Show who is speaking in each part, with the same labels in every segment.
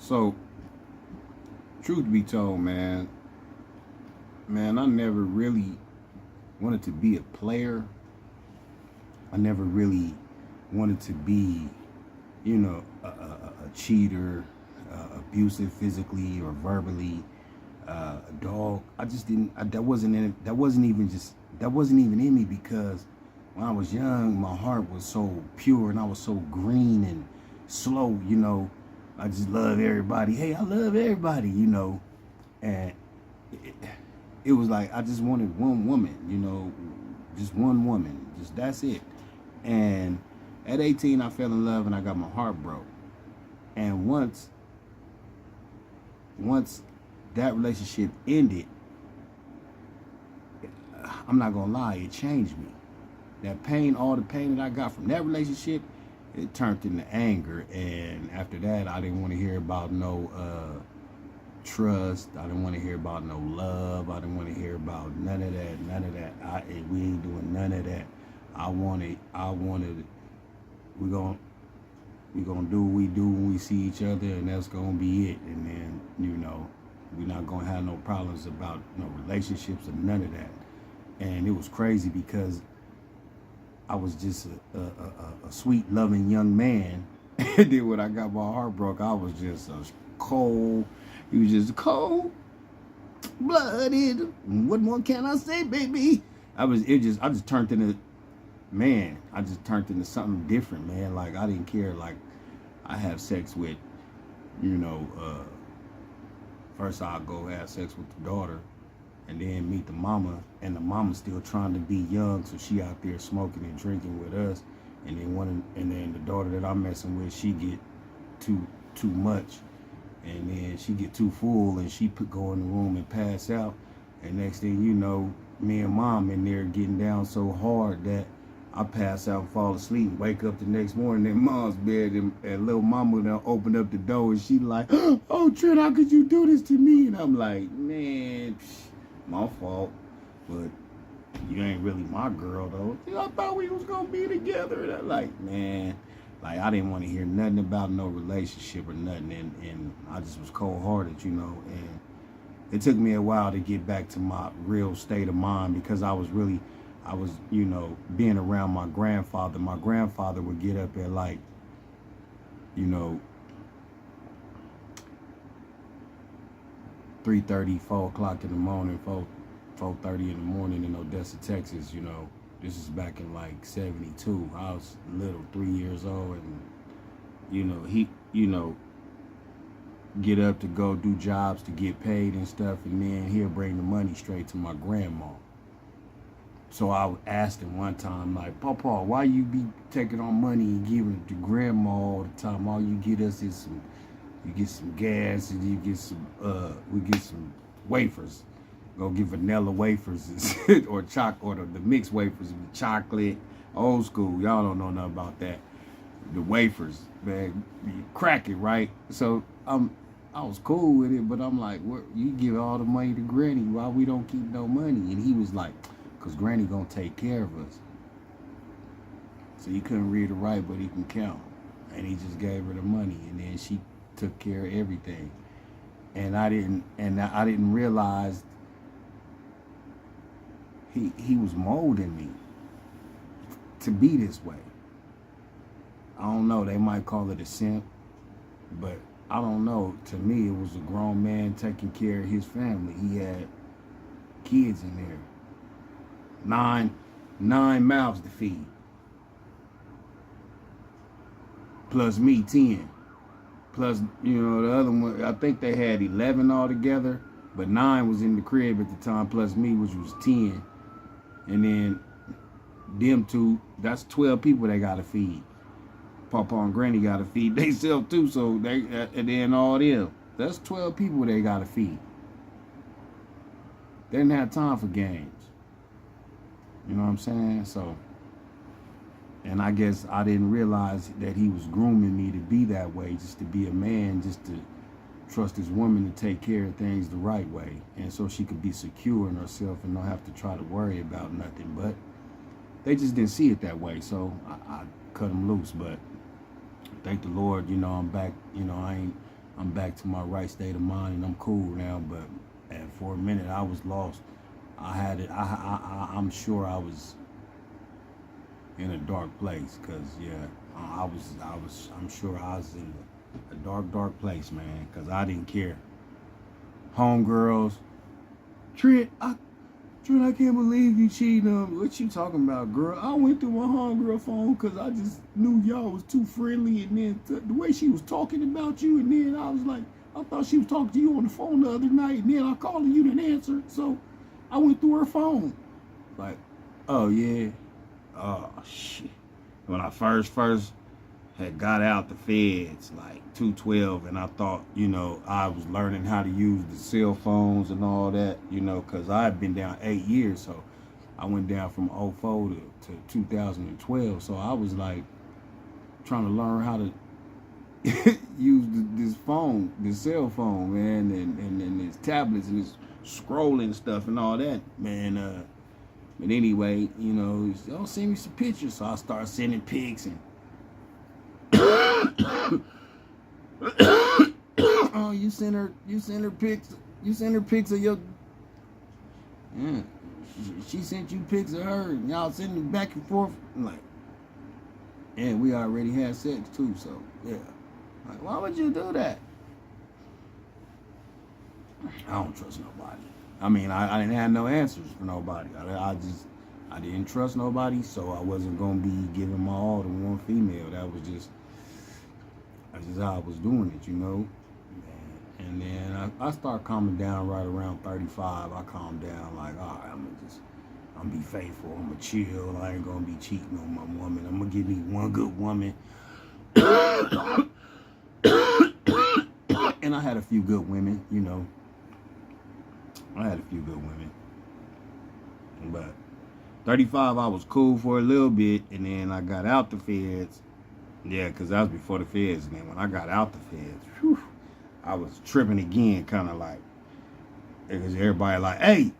Speaker 1: So, truth be told, man, I never really wanted to be a player. I never really wanted to be, a cheater, abusive physically or verbally, a dog. I just didn't. That wasn't in. That wasn't even just. That wasn't even in me because when I was young, my heart was so pure and I was so green and slow. I just love everybody. Hey, I love everybody. And it, it was like I just wanted one woman. Just one woman. Just that's it. And at 18, I fell in love and I got my heart broke. And once that relationship ended, I'm not gonna lie, it changed me. That pain, all the pain that I got from that relationship, it turned into anger. And after that, I didn't want to hear about no trust. I didn't want to hear about no love. I didn't want to hear about none of that. None of that. We ain't doing none of that. I wanted. We gon' we gonna do what we do when we see each other, and that's gonna be it. And then we're not gonna have no problems about no relationships or none of that. And it was crazy because I was just a sweet, loving young man. And then when I got my heart broke, I was just a cold. He was just cold blooded. What more can I say, baby? I just turned into man. I just turned into something different, man. Like I didn't care. Like I have sex with, you know, uh, first I'll go have sex with the daughter, and then meet the mama, and the mama's still trying to be young, so she out there smoking and drinking with us, and then the daughter that I'm messing with, she get too much, and then she get too full, and she go in the room and pass out, and next thing you know, me and mom in there getting down so hard that I pass out, fall asleep, wake up the next morning in mom's bed, and little mama now open up the door, and she like, "Oh Trent, how could you do this to me?" And I'm like, "Man, my fault, but you ain't really my girl though. I thought we was gonna be together." And I'm like, man, like I didn't want to hear nothing about no relationship or nothing, and I just was cold hearted. And it took me a while to get back to my real state of mind because I was being around my grandfather. My grandfather would get up at like, you know, 3:30, 4 o'clock in the morning, 4:30 in the morning in Odessa, Texas. This is back in like 72. I was little, 3 years old, and he get up to go do jobs to get paid and stuff, and then he'll bring the money straight to my grandma. So I asked him one time, like, "Papa, why you be taking our money and giving it to grandma all the time? All you get us is you get some gas, and you get we get some wafers. Go get vanilla wafers or the mixed wafers with chocolate, old school. Y'all don't know nothing about that. The wafers, man, you crack it, right?" So I was cool with it, but I'm like, "What? You give all the money to Granny? Why we don't keep no money?" And he was like, "Cause Granny gonna take care of us." So he couldn't read or write, but he can count, and he just gave her the money, and then she took care of everything. And I didn't realize he was molding me to be this way. I don't know. They might call it a simp, but I don't know. To me, it was a grown man taking care of his family. He had kids in there, nine mouths to feed, plus me 10, plus the other one. I think they had 11 altogether, but 9 was in the crib at the time, plus me, which was 10, and then them two. That's 12 people they gotta feed. Papa and Granny gotta feed themselves too, so they and then all them. That's 12 people they gotta feed. They didn't have time for games. You know what I'm saying? So, and I guess I didn't realize that he was grooming me to be that way, just to be a man, just to trust his woman to take care of things the right way, and so she could be secure in herself and not have to try to worry about nothing. But they just didn't see it that way, so I cut them loose. But thank the Lord, I'm back. I ain't I'm back to my right state of mind and I'm cool now. But and for a minute I was lost. I had it. I'm sure I was in a dark place because yeah, I'm sure I was in a dark place, man, because I didn't care. Homegirls, Trent, I can't believe you cheating on me. What you talking about, girl? I went through my homegirl phone because I just knew y'all was too friendly, and then the way she was talking about you, and then I was like, I thought she was talking to you on the phone the other night, and then I called and you didn't answer, so I went through her phone. Like, oh yeah, oh shit. When I first had got out the feds, like 212, and I thought, I was learning how to use the cell phones and all that, because I had been down 8 years, so I went down from '04 to 2012, so I was like trying to learn how to use this phone, this cell phone, man, and these tablets and this scrolling stuff and all that, man. But anyway, don't send me some pictures, so I started sending pics and oh, you sent her pics of your, yeah, she sent you pics of her, and y'all sending back and forth. I'm like, and we already had sex too, so yeah. Like, why would you do that? I don't trust nobody. I mean, I didn't have no answers for nobody. I didn't trust nobody, so I wasn't gonna be giving my all to one female. That's just how I was doing it, And then I start calming down right around 35. I calm down, like, all right, I'm be faithful. I'm gonna chill. I ain't gonna be cheating on my woman. I'm gonna give me one good woman. And I had a few good women, I had a few good women. But 35, I was cool for a little bit, and then I got out the feds. Yeah, because that was before the feds. And then when I got out the feds, whew, I was tripping again, kind of like, because everybody like, hey,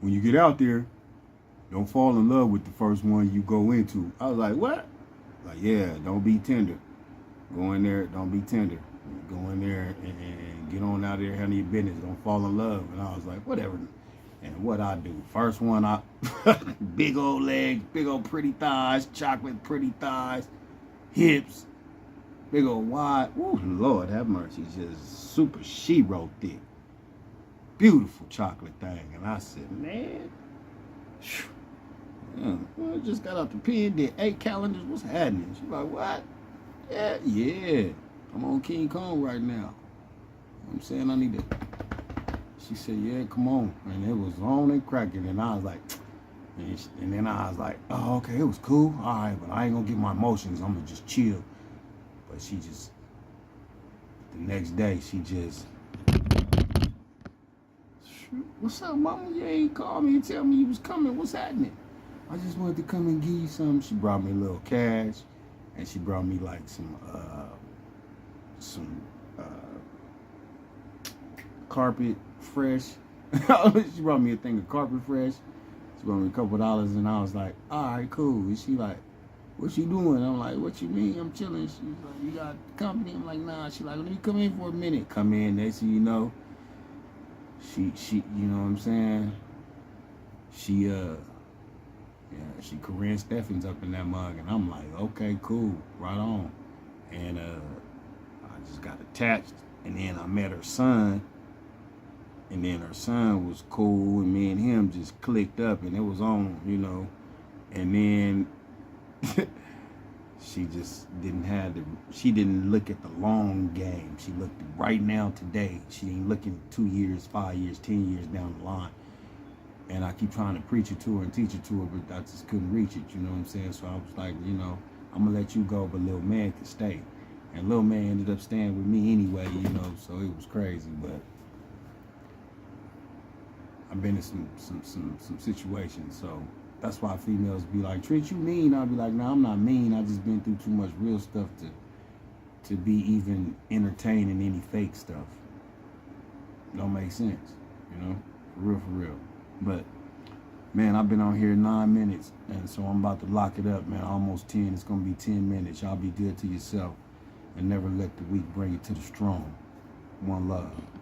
Speaker 1: when you get out there, don't fall in love with the first one you go into. I was like, what? Like, yeah, don't be tender. Go in there, don't be tender. Go in there and get on out there, handle your business. Don't fall in love. And I was like, whatever. And what I do, first one, big old legs, big old pretty thighs, chocolate pretty thighs, hips, big old wide. Ooh, Lord have mercy, just super she-ro thick, beautiful chocolate thing. And I said, man, I just got out the pen, did 8 calendars. What's happening? She's like, what? Yeah. I'm on King Kong right now. I'm saying I need to. She said, yeah, come on. And it was on and cracking. And I was like, and then I was like, oh, okay, it was cool. All right, but I ain't gonna get my emotions. I'm gonna just chill. But she just, the next day, she just, what's up, mama? You ain't called me and tell me you was coming. What's happening? I just wanted to come and give you something. She brought me a little cash. And she brought me like some Carpet Fresh. She brought me a thing of Carpet Fresh. She brought me a couple dollars, and I was like, all right, cool. And she like, what you doing? I'm like, what you mean? I'm chilling. She's like, you got company? I'm like, nah. She like, let me come in for a minute. Come in. Next thing you know, she, you know what I'm saying? She Corinne Steffens up in that mug, and I'm like, okay, cool, right on. And I just got attached, and then I met her son, and then her son was cool, and me and him just clicked up, and it was on, and then she just she didn't look at the long game. She looked right now today. She ain't looking 2 years, 5 years, 10 years down the line. And I keep trying to preach it to her and teach it to her, but I just couldn't reach it, you know what I'm saying? So I was like, I'm going to let you go, but little man can stay. And little man ended up staying with me anyway, so it was crazy. But I've been in some situations, so that's why females be like, Trent, you mean? I'll be like, no, I'm not mean. I just been through too much real stuff to be even entertaining any fake stuff. Don't make sense, for real. But, man, I've been on here 9 minutes, and so I'm about to lock it up, man. Almost 10. It's going to be 10 minutes. Y'all be good to yourself, and never let the weak bring you to the strong. One love.